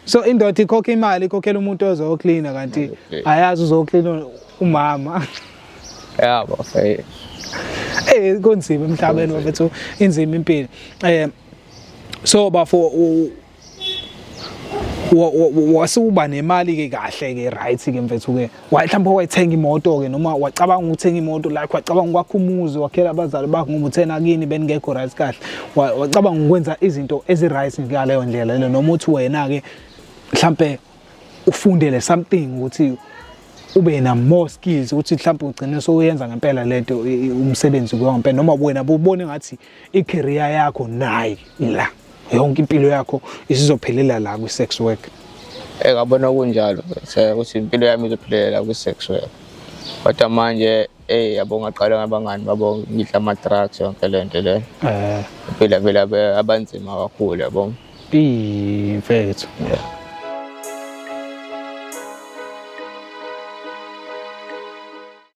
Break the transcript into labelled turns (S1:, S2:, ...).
S1: So indoda ikhokha imali ikhokhela umuntu ozocleaner kanti ayazi uzocleaner umama.
S2: Yabo mfethu.
S1: Kunzima emhlabeni bafethu inzima impilo. So bafo wasuba nemali ke kahle ke right ke mfethu ke mhlawumbe wayithenga imoto ke noma wacabanga ukuthenga imoto like wacabanga ukwakha umuzi wakhela abazali bakho ngoba uthena kini beningekho right kahle wacabanga ukwenza izinto ezi right ngaleyo ndlela le noma uthi wena ke mhlambe ufundele something ukuthi ube na more skills ukuthi mhlambe ugcine soyenza ngempela lento umsebenzi kwangempela noma wena ubone ngathi i-career yakho nayi la yonke impilo yakho isizophelela la ku sex work.
S2: Ngabona kunjalo ukuthi impilo yami izophelela ku sex work. Kodwa manje yabo ngaqala ngabangani babo ngidla ama drugs yonke lento le. Phela abanzima kakhulu yabo.
S1: Mfethu.